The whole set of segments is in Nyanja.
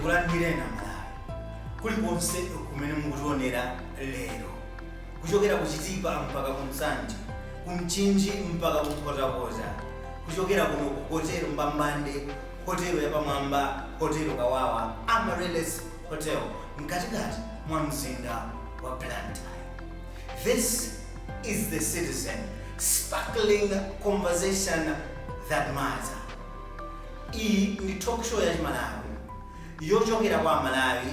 ndikulandireni Malawi kulikonse kumene mukutionera lero kuchokera kuchitipa mpaka kumsanje kumchinji mpaka kunkhotakota kuchokera kuno hotelo Mbambande, hotelo yapamwamba, hotelo Kawawa, Amaryllis Hotel mkatikati mwa mzinda wa Blantyre. This is the Citizen, sparkling conversation that matter. Hii ni talk show ya Malawi yochokera kwa Malawi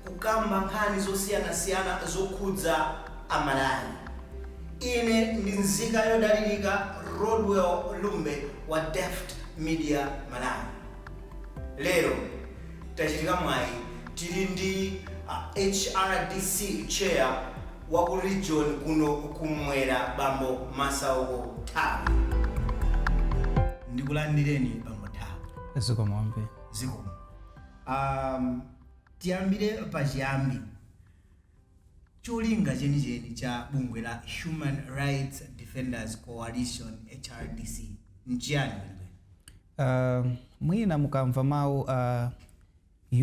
kukamba nkhani zosiyana zokhudza Amalawi. Ine ndi nzika yodalirika Rodwell Lumbe wa Deft Media Malawi. Lero tachitika mwayi tili ndi HRDC Chair wa ku region kuno kumwera Bambo Masauko Thawe. Ndikulandireni Bambo Thawe. Zikomo. Tiyambire pachiyambi. Cholinga chenicheni cha bungwe la Human Rights Defenders Coalition HRDC nchiyani? Mwina mukamva mawu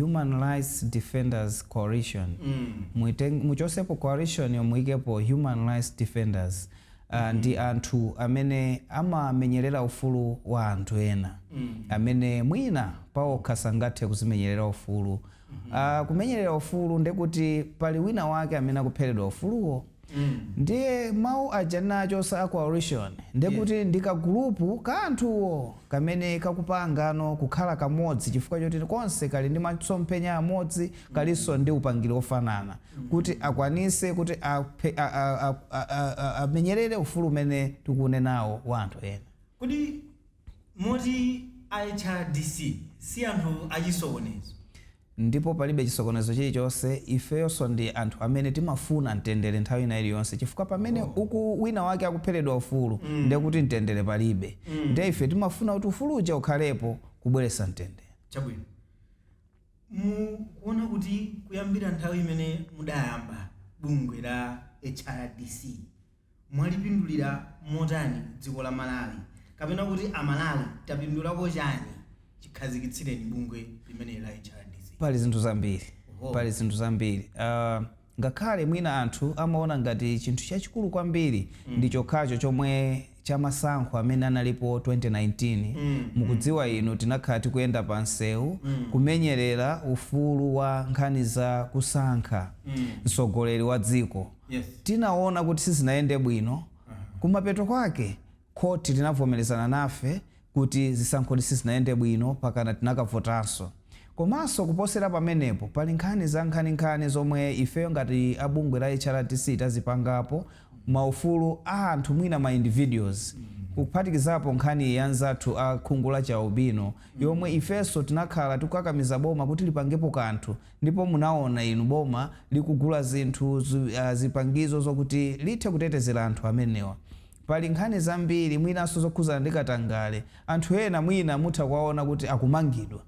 Human Rights Defenders Coalition. Muchosepo coalition yomuikepo Human Rights Defenders. Ndi anthu amene amamenyerera ufulu wa anthu ena. Amene mwina paokha sangathe kuzimenyerera ufulu. Kumenyerera ufulu ndekuti pali wina wake amene akuphedwa ufuluwo. Ndiye mawu aja nacho sa coalition ndekuti ndikagulupu ka anthuwo kamene kakupangano kukhala kamodzi chifukwa choti konse kali ndi masomphenya amodzi kalinso ndi upangiri ofanana kuti akwanise kuti amenyerere ufulu umene tikunenawo wa anthu ena. Kodi moti HRDC si anthu achisokonezo? Ndipo palibe chisokonezo chilichonse, ifeyonso ndi anthu amene timafuna mtendere nthawi ina iliyonse chifukwa pamene uku wina wake akuphedwa ufulu ndekuti mtendere palibe. Ndiye ife timafuna kuti ufulu uja ukhalepo kubweretsa mtendere. Chabwino. Mukuona kuti kuyambira nthawi imene mudayamba bungwe la HRDC mwalipindulira motani dziko la Malawi kapena kuti Amalawi tapindulako chani chikhazikitsireni bungwe limene la HRDC? Pali zinthu zambiri. Ngakhale mwina anthu amaona ngati chinthu chachikulu kwambiri ndi chokhacho chomwe cha masankho amene analipo 2019. Mukudziwa inu tinakhala tikuyenda pa nsewu kumenyerera ufulu wa nkhani za kusankha mtsogoleri wa dziko. Tinaona kuti sizinayende bwino. Kumapeto kwake khoti linavomerezana nafe kuti zisankho sizinaende bwino pakana tinakavotanso. Komanso kuposera pamenepo pali nkhani zomwe ifeyo ngati abungwe la HRDC tazipangapo maufulu a anthu mwina ma individuals kuphatikizapo nkhani ya nzathu a khungu la chaubino yomwe ifenso tinakhala tikukakamiza boma kuti lipangepo kanthu ndipo munaona inu boma likugula zinthu zipangizo zokuti lithe kutetezera anthu amenewa. Pali nkhani zambiri mwinanso zokhuzana ndi katangale anthu ena mwina mutha kuwaona kuti akumangidwa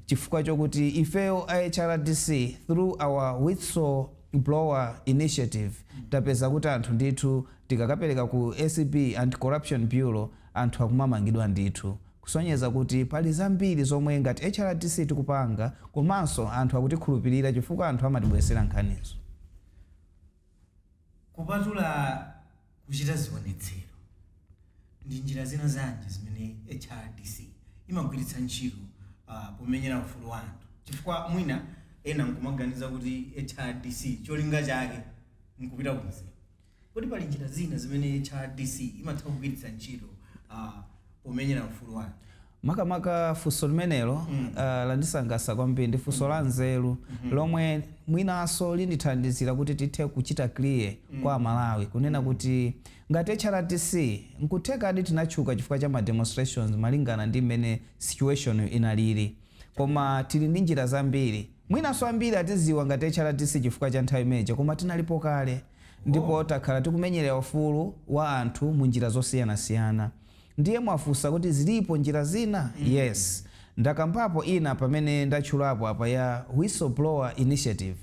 chifukwa chokuti ifeyo HRDC through our whistleblower initiative tapeza kuti anthu ndithu tikakapereka ku ACB Anti-Corruption Bureau anthu akumamangidwa ndithu kusonyeza kuti pali zambiri zomwe ngati HRDC tikupanga komanso anthu akutikhulupirira chifukwa anthu amatibwesera nkhanizo. Kupatula kuchita zionetsero ndi njira zina zanji zimene HRDC imagwiritsa ntchito pomenyera ufulu wa anthu chifukwa mwina ena nkumaganiza kuti HRDC cholinga chake nkupita kunze. Kodi pali njira zina zimene HRDC imatha kugwiritsa ntchito pomenyera ufulu wa anthu? Makamaka funso limenelo landisangasa kwambiri ndi funso la nzeru lomwe mwinaso lindithandizira kuti tithe kuchita clear kwa Malawi kunena kuti ngati HRDC nkuthekadi tinatchuka chifukwa cha ma demonstrations malingana ndi mmene situation inalili koma tili ndi njira zambiri mwinaso ambiri atiziwa ngati HRDC chifukwa cha nthawi imeneyo koma tinalipo kale ndipo takhala tikumenyerera ufulu wa anthu mu njira zosiyanasiyana. Ndiye mwafunsa kuti zilipo njira zina? Yes. Ndakambapo ina pamene ndatchulapo apa ya whistleblower initiative.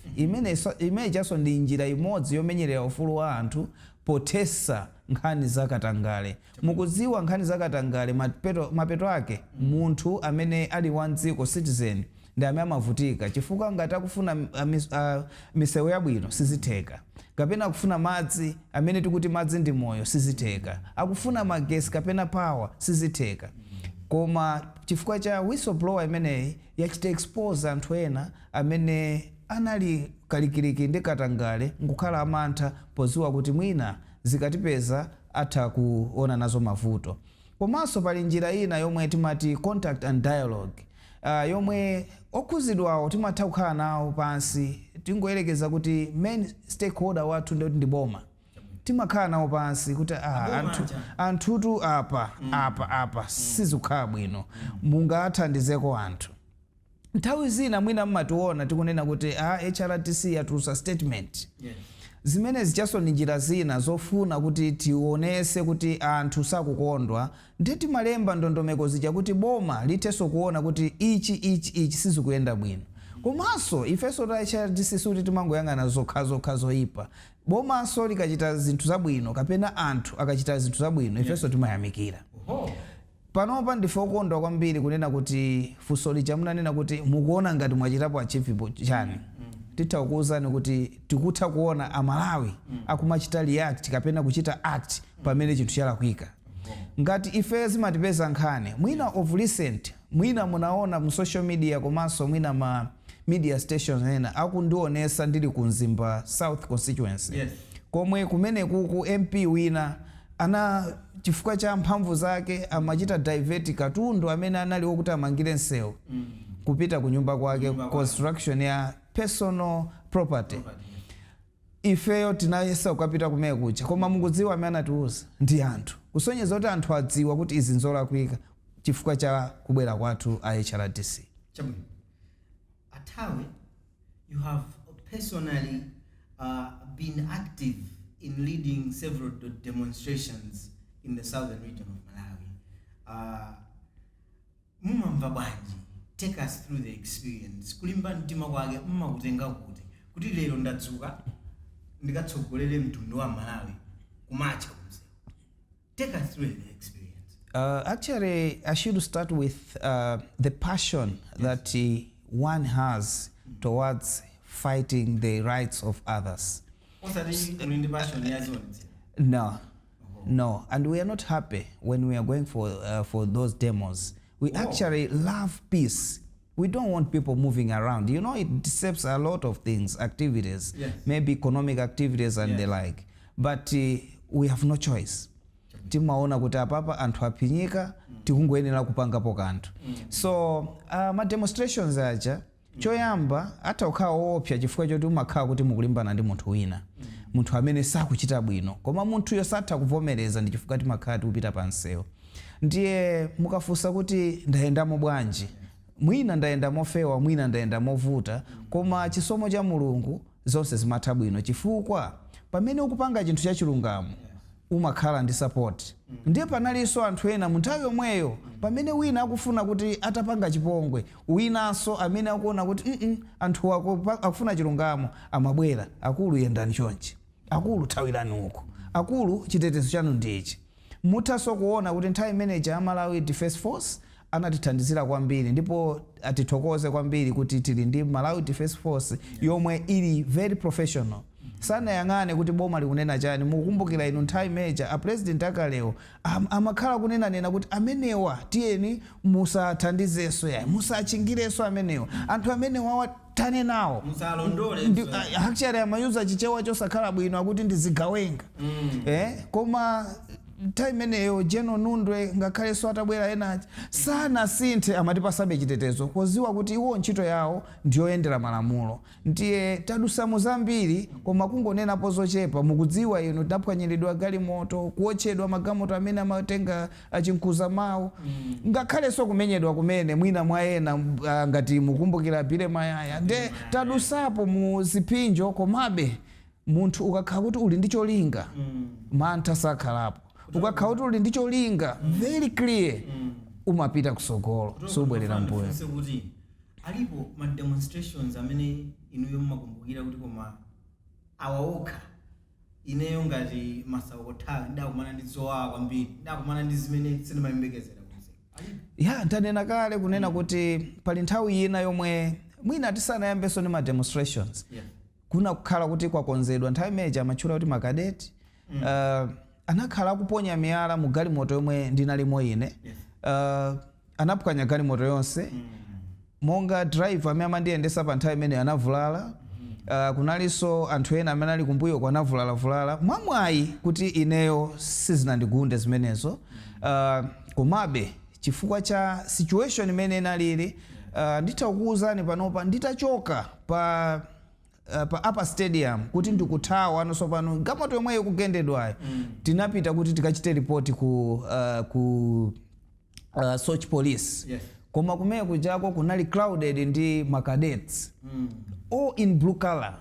Imene chaso ndi njira imodzi yomenyerera ufulu wa anthu potesa nkhani za katangale. Mukudziwa nkhani za katangale mapeto ake munthu amene ali wa dziko citizen ndi amene amavutika chifukwa ngati akufuna misewu yabwino sizitheka, kapena akufuna madzi amene tikuti madzi ndi moyo sizitheka, akufuna magesi kapena power sizitheka. Koma chifukwa cha whistleblower imeneyi yachita expose anthu ena amene anali kalikiliki ndi katangale nkukhala amantha poziwa kuti mwina zikatipeza atha kuona nazo mavuto. Komanso pali njira ina yomwe timati contact and dialogue, yomwe okhuzidwawo timatha kukhala nawo pansi tingoyerekeza kuti main stakeholder wathu ndi boma. Timakhala nawo pansi kuti anthutu apa sizikukhala bwino, mungathandizeko anthu. Nthawi zina mwina mmationa tikunena kuti HRDC yatulutsa statement. Zimene zichaso ni njira zina zofuna kuti tionese kuti anthu sakukondwa, ndi timalemba ndondomeko zija kuti boma liteso kuona kuti ichi sizikuyenda bwino. Komanso ifeso ta HRDC suti timangoyang'ana zokha zoyipa. Bomanso likachita zinthu zabwino kapena anthu akachita zinthu zabwino ifeso timayamikira. Panopa ndife okondwa kwambiri kunena kuti funso lija munanena kuti mukuona ngati mwachitapo achievable chani. Titha kukuwuzani kuti tikutha kuona amalawi akumachita react kapena kuchita act pamene chinthu chalakwika. Ngati ife zimatipeza nkhani mwina of recent, mwina munaona mu social media komanso mwina ma media stations ena akundionesa ndili ku Mzimba South constituency, komwe kumene kuku MP wina ana chifukwa cha mphamvu zake amachita divert katundu amene anali wokuti amangire nsewu kupita ku nyumba kwake, construction ya personal property. Ifeyo tinayesa kukapita kumene kucha, koma mukudziwa amene anatiuza ndi anthu, kusonyeza kuti anthu adziwa kuti izi nzolakwika chifukwa cha kubwera kwathu a HRDC. Thawe, you have personally been active in leading several demonstrations in the southern region of Malawi. Mumamva bwanji, take us through the experience. Kulimba mtima kwake mmakutenga kuti lero ndadzuka ndikatsogolere mtundu wa Malawi kumacha kumse. Take us through the experience. Actually, I should start with the passion that one has towards fighting the rights of others. No, and we are not happy when we are going for those demos. We actually love peace. We don't want people moving around. You know, it disturbs a lot of things, activities, maybe economic activities and the like. But we have no choice. Timaona kuti apapa anthu aphinyika tikungoyenera kupangapo kanthu. So ma demonstrations aja choyamba hata ukhala woopsa chifukwa choti umakhala kuti mukulimbana ndi munthu wina, munthu amene sakuchita bwino, koma munthuyo satha kuvomereza ndi chifukwa timakhala tikupita pa nsewu. Ndiye mukafunsa kuti ndayendamo bwanji, mwina ndayenda mofewa, mwina ndayenda movuta, koma chisomo cha Mulungu zonse zimatha bwino chifukwa pamene ukupanga chinthu cha chilungamo umakhala ndi support. Ndiye panalinso anthu ena munthawi yomweyo pamene wina akufuna kuti atapanga chipongwe, winanso amene akuona kuti anthu akufuna chilungamo amabwera, akulu yendani chonchi, akulu thawirani uko, akulu chitetezo chanu ndichi. Muthaso kuona kuti nthawi manager Malawi Defense Force anatithandizira kwambiri, ndipo atithokoze kwambiri kuti tili ndi Malawi Defense Force yomwe ili very professional. Sana yang'ane kuti boma likunena chani. Mukukumbukira inu nthawi meja a president akaleo amakhala kunena kuti amenewa tiyeni musathandizeso yayi, musachingireso amenewa, anthu amenewa awatane nawo, actually amayuza chichewa chosakhala bwino akuti ndizigawenga. Koma nthawi imeneyo General Nundwe ngakhalenso atabwera ena sana sinthe amatipasabe chitetezo kuziwa kuti iwo ntchito yawo ndiyoyendera malamulo. Ndiye tadusamo zambiri koma kungonenapo zochepa. Mukudziwa inu taphwanyiridwa galimoto, kuotchedwa magamoto amene amatenga achinkuza mawu, ngakhalenso kumenyedwa kumene mwina mwa ena ngati mukumbukira Bile Mayaya. Nde tadusapo mu zipinjo, komabe munthu ukakhala kuti uli ndi cholinga mantha sakhalapo. Ukakhala kuti uli ndi cholinga very clear umapita kusogolo, sobwerera mbuyo. Alipo ma demonstrations amene inuyo mmakumbukira kuti koma awaokha ineyo ngati Masauko Thawe ndakumana ndi zowawa kwambiri, ndakumana ndi zimene sinimayembekezera kunse? ya ntanena kale kunena kuti pali nthawi ina yomwe mwina tisanayambenso ndi ma demonstrations kuna kukhala kuti kwakonzedwa nthawi imeneyi amatchula kuti makadeti anakhala akuponya miyala mu galimoto yomwe ndinalimo ine anaphwanya galimoto yonse monga driver amene amandiyendesa pa nthawi imeneyi anavulala. Kunalinso anthu ena amene ali kumbuyo kwa anavulalavulala mwamwayi kuti ineyo sizinandigunde zimenezo. Komabe chifukwa cha situation imene inalili nditha kukuwuzani panopa nditachoka pa upper stadium kuti ndikuthawa anonso pano galimoto yomweyo kugendedwayo tinapita kuti tikachite report ku Sochi police. Koma kumene kujako kunali crowded ndi makadets all in blue color.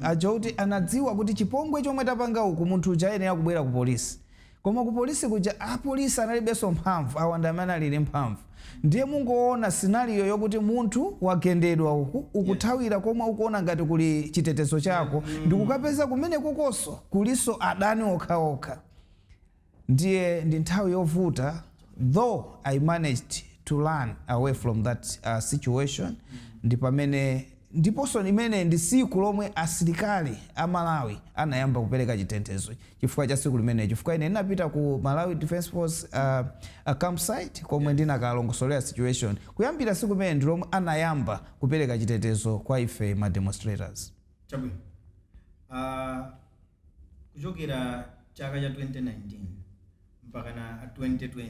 Aja kuti anadziwa kuti chipongwe chomwe tapanga uku munthu uja ayenera kubwera ku polisi. Koma ku polisi kuja apolisi analibenso mphamvu, awanda amene alili mphamvu. Ndiye mungoona scenario yokuti munthu wagendedwa uku ukuthawira koma ukuona ngati kuli chitetezo chako ndikukapeza kumene kukoso kuliso adani okhaokha. Ndiye ndi nthawi yovuta, though I managed to learn away from that situation. Ndiponso imene ndi siku lomwe asilikali a Malawi anayamba kupereka chitetezo chifukwa cha siku limene, chifukwa ine ndinapita ku Malawi Defense Force campsite komwe ndinakalongosolera situation. Kuyambira siku limene ndi lomwe anayamba kupereka chitetezo kwa ife ma demonstrators. Chabwino. Kuchokera chaka cha 2019 mpaka na 2020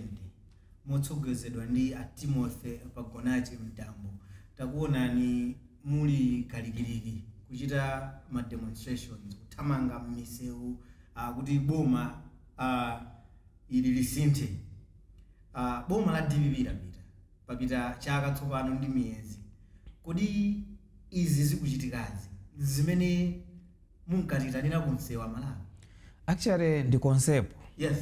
motsogozedwa ndi Timothy Pagonachi Mtambo, takuonani muli kalikiliki kuchita ma demonstrations, kuthamanga m'misewu kuti boma ili lisinthe. Boma la DPP papita chaka tsopano ndi miyezi. Kodi izi zikuchitikazi zimene munkatitanira kunsewu Malawi? Actually ndi concept. Yes.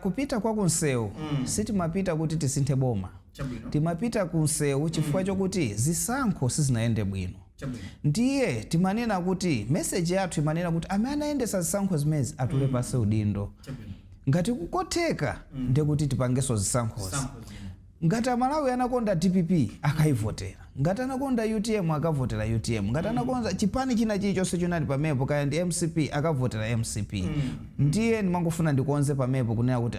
Kupita kwa kunsewu sitimapita kuti tisinthe boma. Chabwino. Timapita kunsewu chifukwa chokuti zisankho sizinayende bwino. Chabwino. Ndiye timanena kuti message yathu imanena kuti amene anayendesa zisankho zimezi atule pasi udindo. Chabwino. Ngati kukotheka ndiye kuti tipangeso zisankhozi. Ngati Malawi anakonda DPP akaivotera, ngati anakonda UTM akavotera UTM, ngati anakonda chipani china chilichonse chinali pamepo kaya ndi MCP akavotera MCP. Ndiye ndimangofuna ndikonze pamepo kunena kuti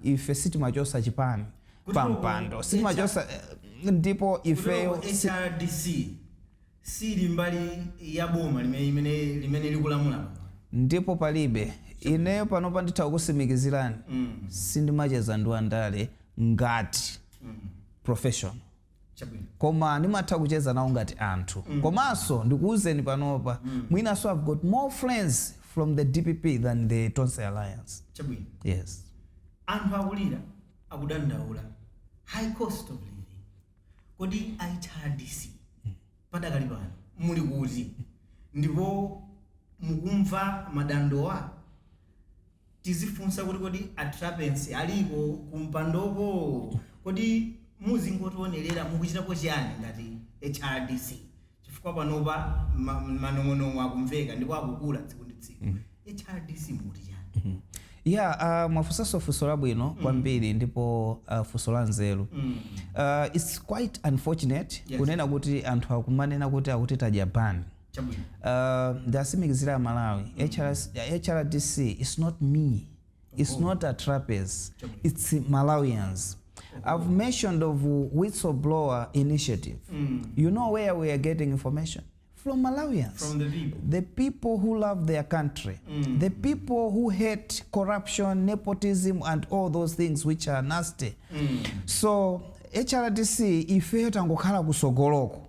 ife sitimachosa chipani pampando, sitimachosa ndipo ifeyo HRDC sili mbali ya boma limene likulamula. Ndipo palibe ineyo panopa nditha kukusimikizirani sindimacheza ndi andale ngati profession. Chabwino. Koma ndimatha kucheza nawo ngati anthu. Komanso ndikuwuzeni panopa mwinaso I've got more friends from the DPP than the Tonse Alliance. Chabwino. Yes. Anthu akulira akudandaula high cost of living. Kodi HRDC padakali pano muli kuti ndipo mukumva madandowa? Tizifunsa kuti kodi atrapensi alipo kumpandoko, kodi muzingotionerera mukuchitapo chiyani ngati HRDC? Chifukwa panopa manong'onong'o akumveka ndipo akukula tsiku ndi tsiku. HRDC mukuti chiyani? Mwafunsanso funso labwino kwambiri ndipo funso la nzeru. It's quite unfortunate kunena kuti anthu akumanena kuti akutita Japan. Ndasimikizira Malawi, HRDC is not me, it's not a trapeze, it's Malawians. I've mentioned of whistleblower initiative. You know where we are getting information? From Malawians. From the people. The people who love their country. The people who hate corruption, nepotism, and all those things which are nasty. So, HRDC, ife tangokhala kusogoloko.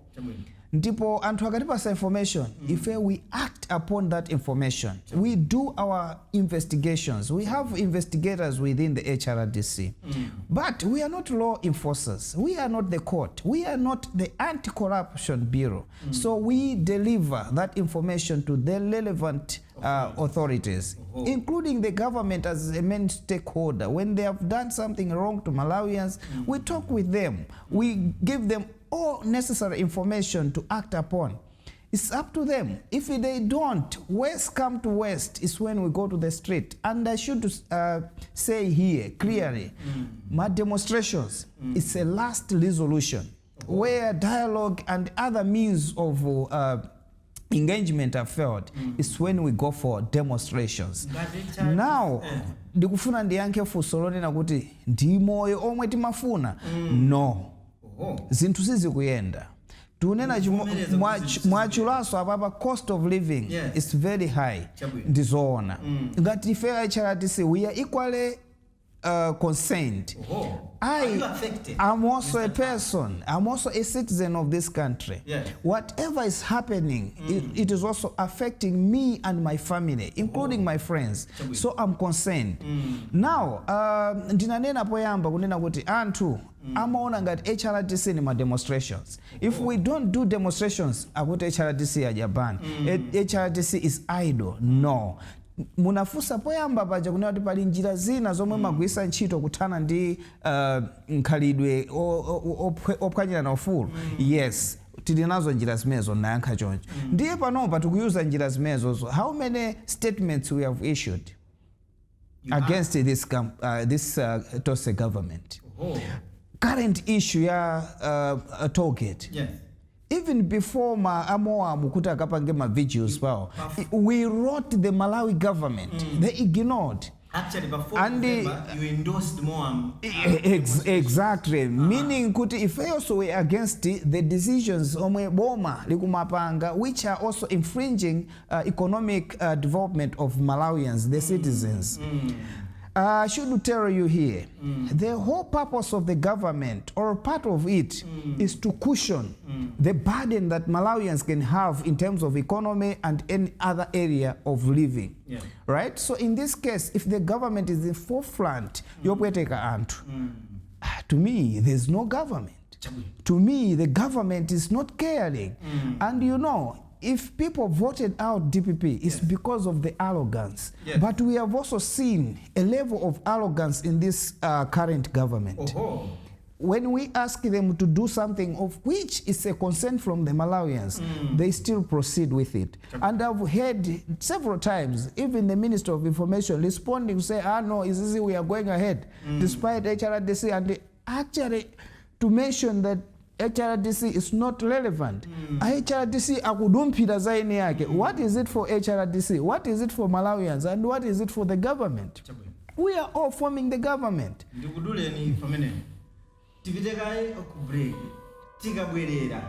Ndipo anthu akatipasa information, if we act upon that information, we do our investigations. We have investigators within the HRDC. But we are not law enforcers. We are not the court. We are not the Anti-Corruption Bureau. So we deliver that information to the relevant authorities, including the government as a main stakeholder. When they have done something wrong to Malawians, we talk with them. We give them all necessary information to act upon. It's up to them. If they don't, West come to West is when we go to the street. And I should say here clearly, my demonstrations, it's a last resolution where dialogue and other means of engagement are failed. It's when we go for demonstrations. Now, ndikufuna ndiyankhe funso lonena kuti ndi moyo omwe timafuna. No. Zinthu sizikuyenda. Tunena mwachulaso apapa cost of living is very high. Ndizoona. Ngati ife HRDC, we are equally concerned. I'm also a person. I'm also a citizen of this country. Whatever is happening, it is also affecting me and my family, including my friends. So I'm concerned. Now, ndinanena poyamba kunena kuti anthu amaona ngati HRDC ni ma demonstrations. If we don't do demonstrations, akuti HRDC ajabani. HRDC is idle. No. Munafusa poyamba paja kunena kuti pali njira zina zomwe magwisa ntchito kuthana ndi nkhalidwe ophwanyira na ufulu. Yes, tili nazo njira zimenezo nayankha choncho. Ndiye panopa tikuyuza njira zimenezo. How many statements we have issued against this Tonse government? Current issue ya target. Even before Amoa Mukuta Kapangema videos, we wrote the Malawi government. They ignored. Actually, before you endorsed more. Exactly. Meaning, if they also were against the decisions which are also infringing economic development of Malawians, the citizens. I should tell you here, the whole purpose of the government, or part of it, is to cushion the burden that Malawians can have in terms of economy and any other area of living. Right? So in this case, if the government is in forefront, to me, there's no government. To me, the government is not caring. And you know, if people voted out DPP, it's because of the arrogance. But we have also seen a level of arrogance in this current government. When we ask them to do something of which is a concern from the Malawians, they still proceed with it. And I've heard several times, even the Minister of Information responding, say, no, is this we are going ahead, despite HRDC, and actually to mention that HRDC is not relevant. HRDC akudumpira zaini yake. What is it for HRDC? What is it for Malawians? And what is it for the government? We are all forming the government. Ndikudule ni famene. Tivitekai okubreki. Tikabwerera.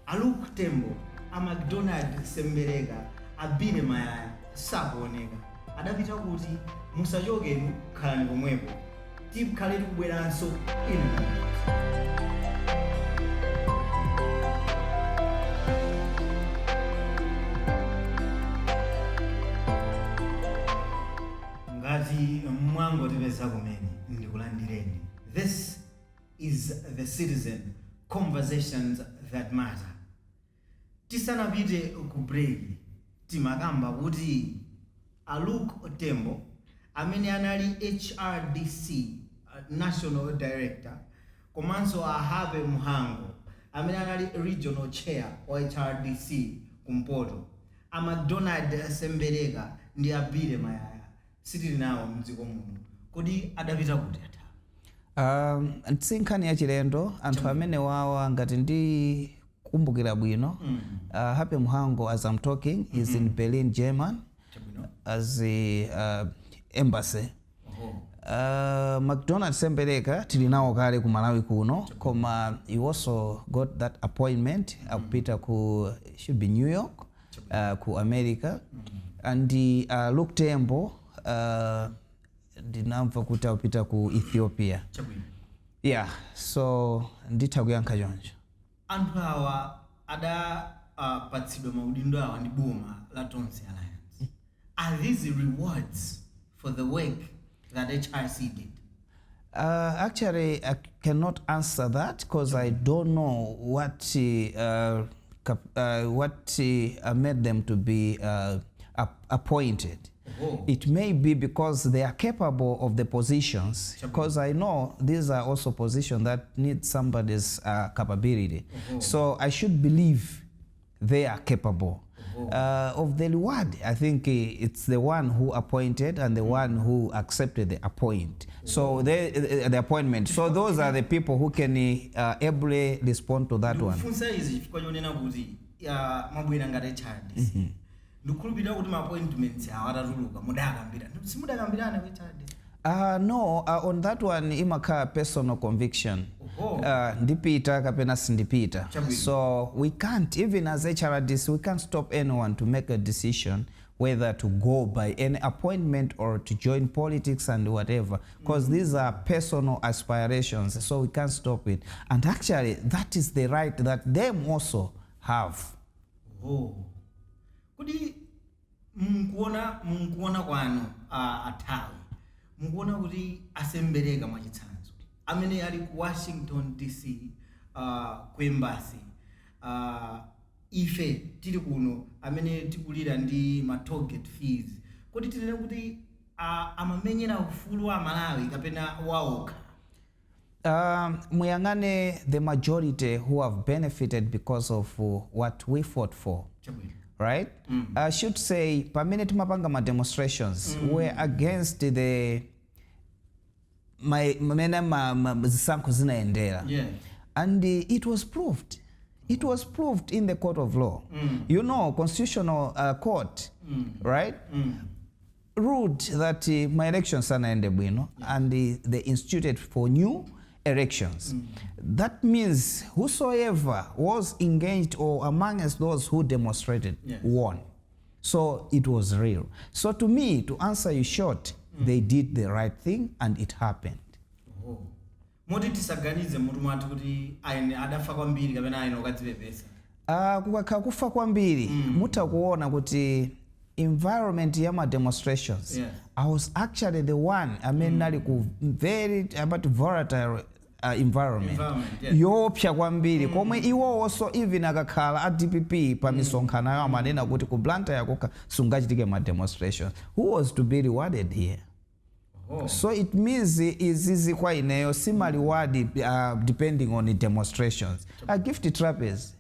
Aluk tembo. McDonald semberega. Abire mayaya. Sakuoneka. Adapita kuti musachoke khalani komwepo. Tikhale tikubweranso inu. This is the citizen conversations that matter. Tisanapite ku break timakamba kuti Aluk Tembo amene anali HRDC National Director komanso Ahabe Muhango amene anali Regional Chair wa HRDC kumpoto McDonald Semberega ndi Abire Mayaya sitili nawo mdziko muno kodi adapita kuti ata ntsinkani ya chilendo anthu amene wawa ngati ndi kumbukira bwino Happy Muhango, as I'm talking, is in Berlin, German, as the embassy. McDonald Sembereka tili nawo kale ku Malawi kuno, koma you also got that appointment akupita ku should be New York, ku America, and the Luke Tembo ndinamva kuti akupita ku Ethiopia. Yeah, so nditha kuyankha choncho. Anthu awa ada patsidwa maudindo awa ndi boma la Tonse Alliance. Are these rewards for the work that HRC did? Actually, I cannot answer that because I don't know what made them to be appointed. It may be because they are capable of the positions, because I know these are also positions that need somebody's capability. So I should believe they are capable. Of the reward, I think it's the one who appointed and the one who accepted the So the appointment. So those are the people who can ably respond to that one. No, on that one imaka personal conviction. Ndipita kapena sindipita. So we can't, even as HRDC, we can't stop anyone to make a decision whether to go by any appointment or to join politics and whatever, because these are personal aspirations, so we can't stop it. And actually, that is the right that them also have. Kudi mkuona kwano Thawe. Mkuona kuti asembereka mwachitsanzo. Amene ali ku Washington DC ku embassy. Ife tili kuno amene tikulira ndi ma target fees. Kuti tinene kuti amamenyera ufulu wa Malawi kapena waokha. Muyangane the majority who have benefited because of what we fought for. Right? I should say, pamene timapanga ma demonstrations, we're against the zisankho zinaendera. And it was proved. It was proved in the court of law. You know, constitutional court, right? Ruled that my elections are bwino, and they instituted for new elections. That means whosoever was engaged or amongst those who demonstrated won. So it was real. So to me, to answer you short, they did the right thing and it happened. Kufa kwambiri mutakuona kuti environment ya ma demonstrations. I was actually the one, I mean, nali ku very volatile environment. Yopya kwambiri komwe iwo also even akakhala a DPP pa misonkhano yawo amanena kuti ku Blantyre yakoka sungachitike ma demonstrations. Who was to be rewarded here? So it means izizi kwa ineyo sima reward depending on the demonstrations. A gift trapeze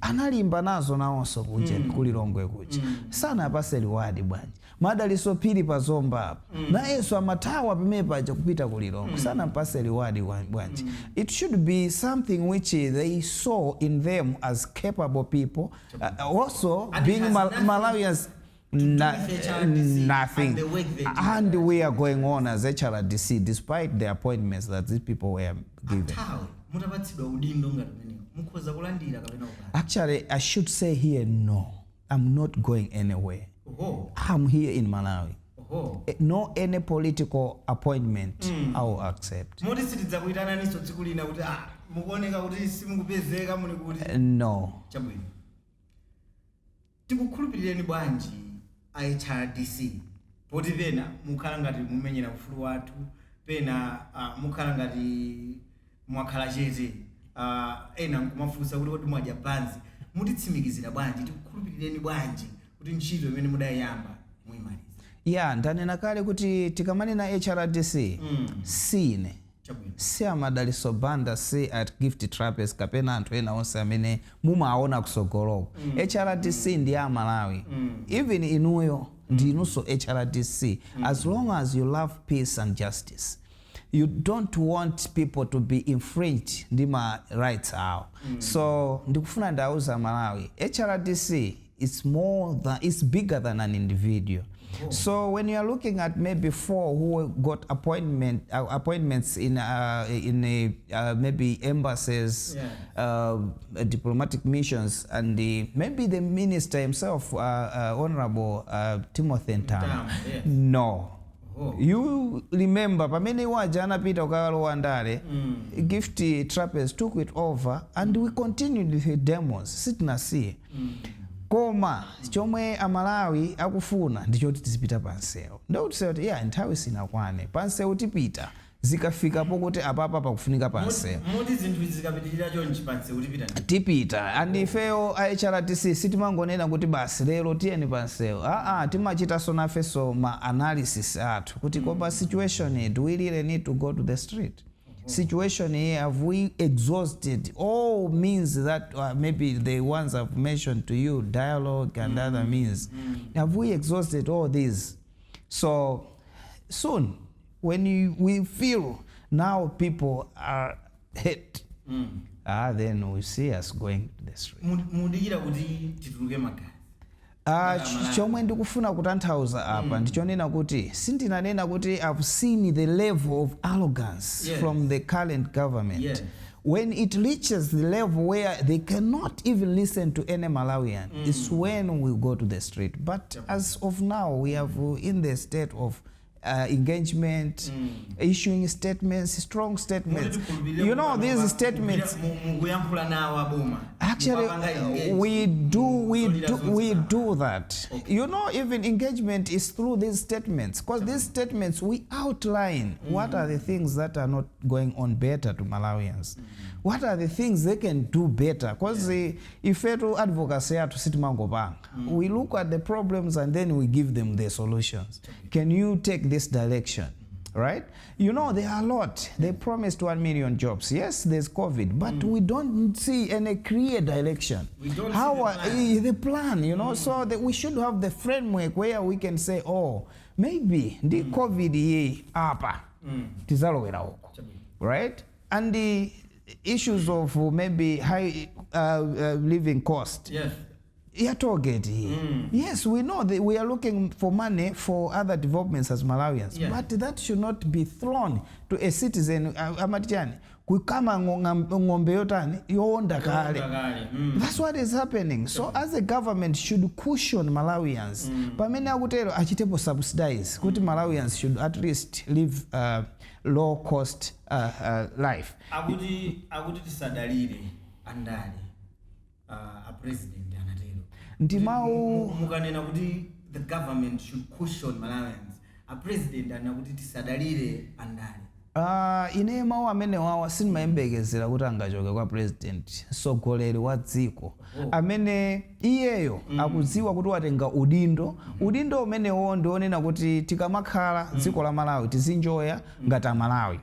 analimba nazo nawonso kuje kulilongwe kuja sana apase reward bwanji madaliso pili pazomba na Yesu amatawa pimepa aja kupita kulilongwe sana apase reward bwanji. It should be something which they saw in them as capable people, also being Malawians. Nothing. And we are going on as HRDC despite the appointments that these people were given. Actually, I should say here, no. I'm not going anywhere. I'm here in Malawi. No any political appointment I will accept. No. Tikukhulupirira bwanji HRDC poti pena mukhala ngati mumenyera ufulu wathu pena mukhala ngati mwakhala chete ena nkumafunsa kuti mwadya pansi mutitsimikizira bwanji tikukhulupirira bwanji kuti ntchito imene mudayamba muyimaliza. Ndanena kale kuti tikamanena HRDC sine si amadaliso banda si at gift trapeze kapena anthu ena onse amene mumaona kusogoloko. HRDC ndi ya Malawi. Even inuyo ndi inunso HRDC. As long as you love peace and justice, you don't want people to be infringed ndi ma rights awo. So ndikufuna ndauza Malawi, HRDC it's bigger than an individual. So when you are looking at maybe 4 who got appointments in maybe embassies, diplomatic missions, and maybe the minister himself, Honorable Timothy Ntama. No. You remember, pamene wajana Peter Okalo Wandale, gift trapeze took it over, and we continued with the demos. Sitina see. Koma chomwe Amalawi akufuna ndichoti tizipita pansewo. Ndo kusema kuti nthawi sinakwane pansewo tipita zikafika pokuti apapa pakufunika pansewo. Moti zinthu zikapitirira chonchi pansewo tipita. And ifeyo HRDC sitimangonena kuti basi lero tiyeni pansewo. Timachita sonafeso ma analysis athu kuti kopa situation do we really need to go to the street? situation here? Have we exhausted all means that maybe the ones I've mentioned to you, dialogue and other means? Have we exhausted all these? So soon, when we feel now people are hit, then we see us going to the street. Chomwe ndikufuna kutanthauza apa ndichonena kuti sindinanena kuti I've seen the level of arrogance from the current government. When it reaches the level where they cannot even listen to any Malawian, it's when we go to the street. But as of now, we have in the state of engagement, issuing statements, strong statements. You know, these statements, actually, we do that. Okay. You know, even engagement is through these statements, because these statements, we outline what are the things that are not going on better to Malawians. What are the things they can do better? Because if federal advocacy to sit we look at the problems and then we give them the solutions. Can you take this direction? Right? You know, there are a lot. They promised 1 million jobs. Yes, there's COVID, but we don't see any clear direction. We don't see the plan, you know, so that we should have the framework where we can say, oh, maybe the COVID apa tizalowera huko. Right? And the issues of maybe high living cost. Yes. Yes, we know that we are looking for money for other developments as Malawians, but that should not be thrown to a citizen. That's what is happening. So as a government should cushion Malawians. Subsidize. Malawians should at least live low cost life. A president. Mukanena kuti the government should cushion Malawians. A president anakuti tisadalire andale. Ine mawu amene wawa sindimayembekezera kuti angachoke kwa president mtsogoleri wa dziko amene iyeyo akudziwa kuti watenga udindo umenewo ndionena kuti tikamakhala dziko la Malawi tizinjoya ngati Malawi.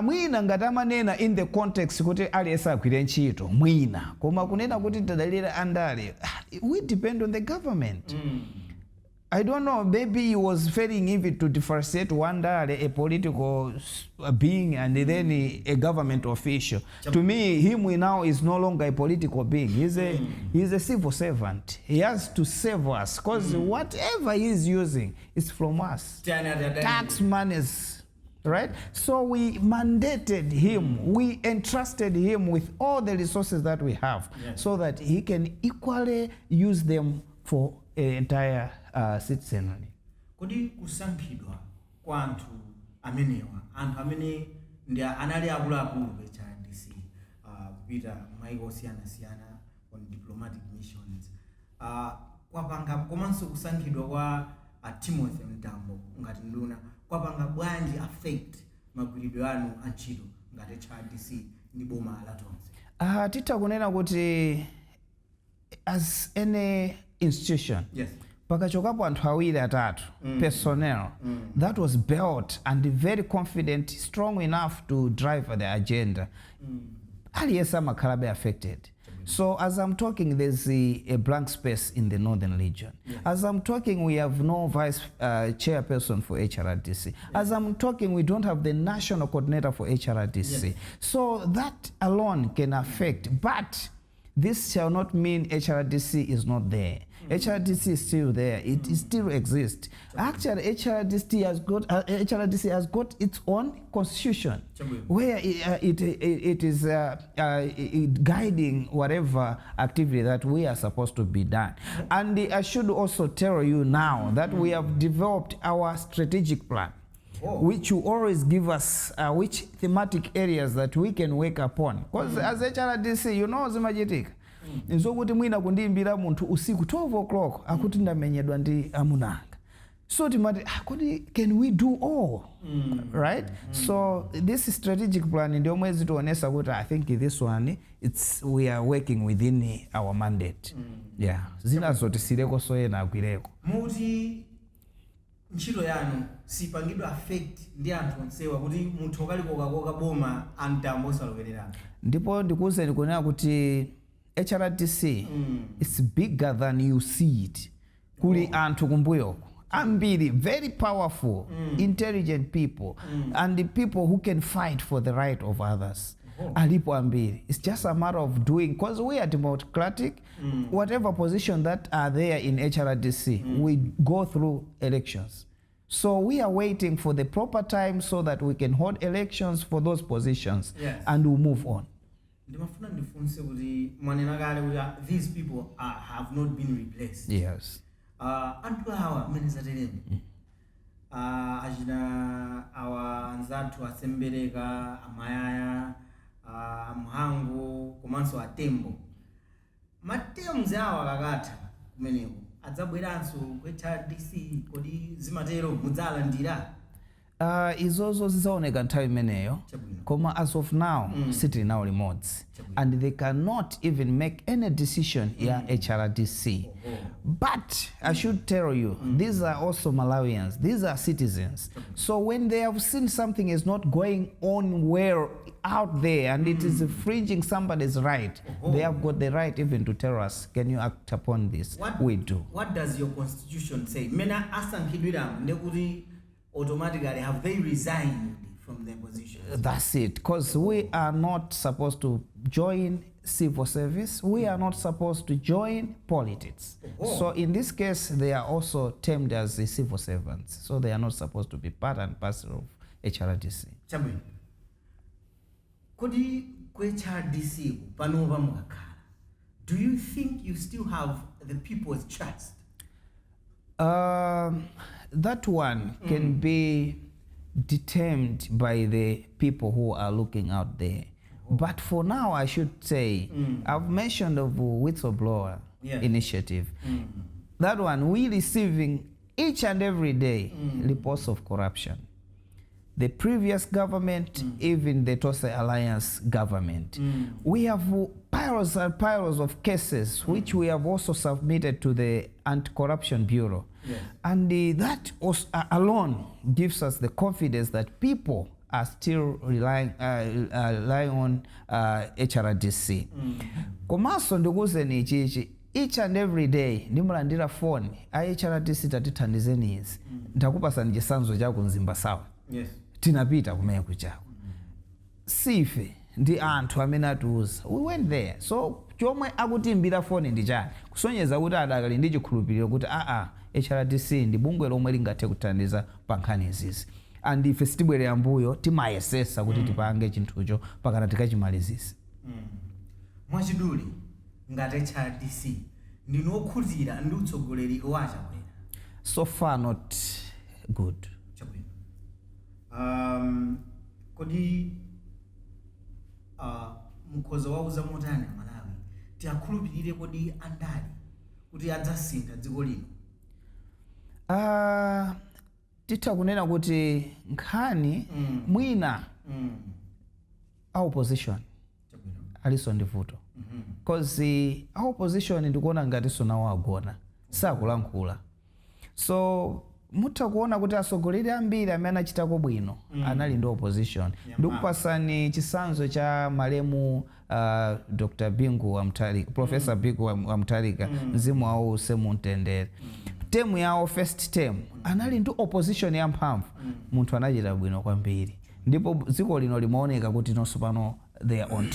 Mwina ngati amanena in the context kuti aliyense agwire ntchito mwina koma kunena kuti tadalire andale, we depend on the government. I don't know, maybe he was failing even to differentiate one day a political being and then a government official. To me, him now is no longer a political being. He's a civil servant. He has to save us because whatever he's using is from us. Tax monies, right? So we mandated him, we entrusted him with all the resources that we have so that he can equally use them for an entire citizenry. Kodi kusankhidwa kwa anthu amenewa, anthu amene ndi anali akuluakulu pa HRDC kupita maiko osiyana-siyana on diplomatic missions, kwapanga komanso kusankhidwa kwa Timothy Mtambo ngati nduna kwapanga bwanji affect magwiridwe anu antchito ngati HRDC ndi boma la Tonse? Titakunena kuti as any institution, pakachokapo anthu awiri atatu personnel that was built and very confident, strong enough to drive the agenda, aliyesa amakhala affected. So as I'm talking, there's a blank space in the northern region. As I'm talking, we have no vice chairperson for HRDC. As I'm talking, we don't have the national coordinator for HRDC. So that alone can affect, but this shall not mean HRDC is not there. HRDC is still there. It still exists. Actually, HRDC has got its own constitution where it is guiding whatever activity that we are supposed to be done. And I should also tell you now that we have developed our strategic plan, which will always give us which thematic areas that we can work upon. Because as HRDC, you know, zimajitika. Nzokuti mwina kundimbira munthu usiku 12 o'clock akuti ndamenyedwa ndi amunanga. So timati can we do all? Right? So this strategic plan ndio mwezi tuonesa kuti I think this one we are working within our mandate. Zina zote sileko soyena akwireko. Muti ntchito yanu sipangidwa affect ndi anthu onsewa kuti munthu okalikoka boma amtambo osalowererana. Ndipo ndikuwuzeni kunena kuti HRDC is bigger than you see it. Kuli anthu kumbuyoko ambiri, very powerful, intelligent people, and the people who can fight for the right of others. Alipo ambiri. It's just a matter of doing, because we are democratic. Whatever position that are there in HRDC, we go through elections. So we are waiting for the proper time so that we can hold elections for those positions, and we'll move on. These people have not been replaced. Yes. Anthu awa mmenezatelemu achina awa anzathu asembereka amayaya amhango komanso atembo matems awa kakatha kumeneko adzabweranso ku HRDC kodi zimatero mudzalandira. Izozo zizaoneka nthawi imeneyo koma as of now sitting now remotes and they cannot even make any decision ya HRDC. But I should tell you, these are also Malawians, these are citizens. So when they have seen something is not going on well out there and it is infringing somebody's right, they have got the right even to tell us, can you act upon this? We do. What does your constitution say? Mena asankhidwira ndekuti automatically have they resigned from their positions? That's it, because we are not supposed to join civil service, we are not supposed to join politics. So in this case, they are also termed as the civil servants, so they are not supposed to be part and parcel of HRDC. Chabwino. Kodi ku HRDC panova mukakhala, do you think you still have the people's trust? That one can be determined by the people who are looking out there. But for now, I should say, I've mentioned of whistleblower initiative. That one, we receiving each and every day reports of corruption. The previous government, even the Tonse Alliance government. We have piles and piles of cases which we have also submitted to the Anti-Corruption Bureau. And that alone gives us the confidence that people are still relying on HRDC. Komanso ndikuzeni ichichi, each and every day ndimulandira phone HRDC tatithandizeni izi. Ndakupasani chisanzo chako nzimba sawa. Tinapita kumene kuchako. Sife ndi anthu amene atiuza. We went there. So chomwe akutimbira phone ndi chani? Kusonyeza kuti adakali ndi chikhulupiriro kuti HRDC ndi bungwe lomwe lingathe kuthandiza pa nkhani izizi. And ife sitibwere ambuyo timayesesa kuti tipange chinthucho pakana tikachimalizisa. Mwachidule ngati HRDC ndinu okhutira ndi utsogoleri owachabwera. So far not good. Chabwino. Kodi mukhoza wauza motani Malawi tiakhulupirire kodi andali kuti adzasintha dziko lino? Titha kunena kuti nkhani mwina opposition aliso ndi vuto. Because opposition ndikuona ngati sonawo agona sakulankhula. So mutha kuona kuti asogoleri ambiri amene anachitako bwino anali ndi opposition. Ndikupasani chisanzo cha malemu Dr. Bingu wa Mtalika, Professor Bingu wa Mtalika, mzimu wawo usemumtendere. Temu yawo first term anali ndi opposition ya mphamvu, munthu anachita bwino kwambiri. Ndipo dziko lino limaoneka kuti nonso pano they are on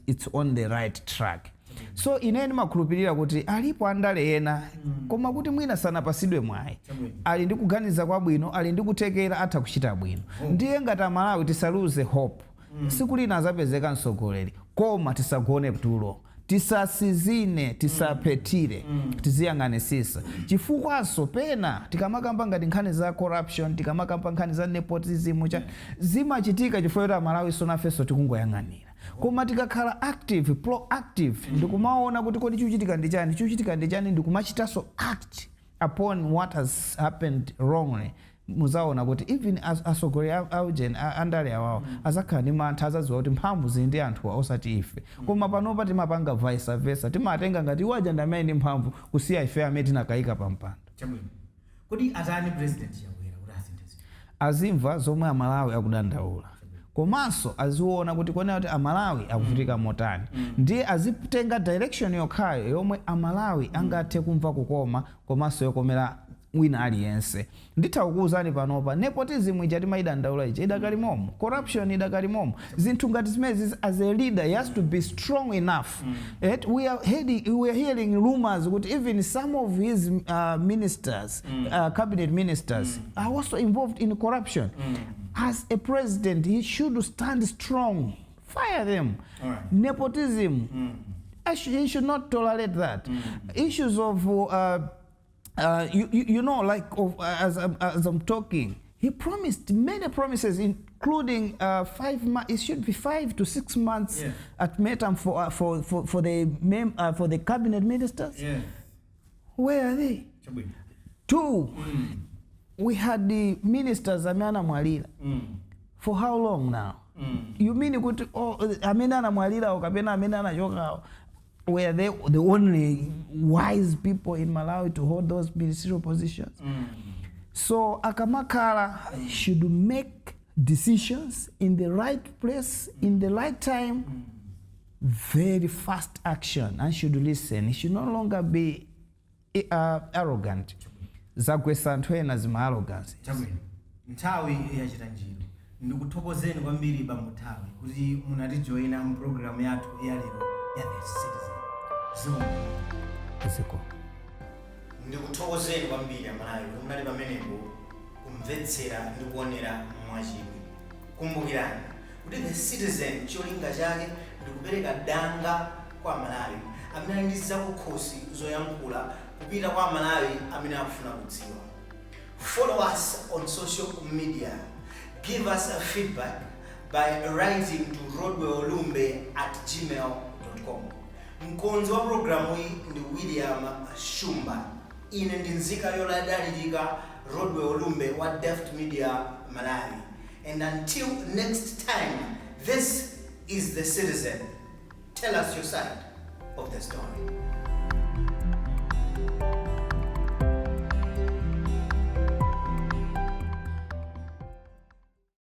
it's on the right track. So ineni makhulupirira kuti alipo andale ena koma kuti mwina sanapasidwe mwayi. Ali ndi kuganiza kwa bwino, ali ndi kuthekera atha kuchita bwino. Ndiye ngati Malawi tisaluze hope. Siku lina azapezeka mtsogoleri koma tisagone tulo. Tisasizine, tisapetire, tiziyang'anisisa. Chifukwaso pena tikamakamba ngati nkhani za corruption, tikamakamba nkhani za nepotism zimachitika chifukwa Malawi sonafeso tikungoyang'anira. Koma tikakhala active, proactive, ndikumaona kuti kodi chuchitika ndi chani, ndikumachitaso act upon what has happened wrongly. Muzaona kuti even asogoleri aujen andale awawo azakhala ndi mantha azadziwa kuti mphamvu zili ndi anthu osati ife. Koma panopa timapanga vice versa, timatenga ngati waja ndi amene ndi mphamvu kusiya ife amene tinakayika pa mpando. Chabwino. kodi atani president Chakwera kuti asinthe azimva zomwe amalawi akudandaula komanso aziona kuti kone kuti amalawi akuvutika motani ndiye azitenga direction yokhayo yomwe amalawi angathe kumva kukoma komanso yokomera wina aliyense. Nditha kukuwuzani panopa nepotism ija timayidandaula ija idakali momo, corruption idakali momo, zinthu ngati zimezi as a leader he has to be strong enough. We are hearing rumors kuti even some of his ministers, cabinet ministers are also involved in corruption. As a president, he should stand strong. Fire them. Right. Nepotism. He should not tolerate that. Issues of, you know, like as I'm talking, he promised many promises, including 5 months. It should be 5 to 6 months at Metam for the cabinet ministers. Yeah. Where are they? 2. We had the ministers Amena Mwalira. For how long now? You mean you could Amena Mwalira or Kabena Amena Najoka were they the only wise people in Malawi to hold those ministerial positions? So Akamakala should make decisions in the right place, in the right time, very fast action, and should listen. He should no longer be arrogant. Zagwesa anthu ena zima arrogance. Chabwino. Nthawi yachita njiro. Ndikuthokozeni kwambiri Bamuthawe kuti munatijoyina mu program yathu ya lero ya The Citizen. Ziko. Ndikuthokozeni kwambiri amalawi kuti munali pamenepo kumvetsera ndi kuonera mwachidwi. Kumbukirani kuti The Citizen cholinga chake ndikupereka danga kwa amalawi amene ali ndi zakukhosi zoyankhula kupita kwa amalawi amene akufuna kudziwa. Follow us on social media. Give us a feedback by writing to roadwayolumbe@gmail.com. Mkonzi wa programu hii ndi William Shumba. Ine ndi nzika yoladalirika Roadway Olumbe wa Deft Media Malawi. And until next time, this is The Citizen. Tell us your side of the story.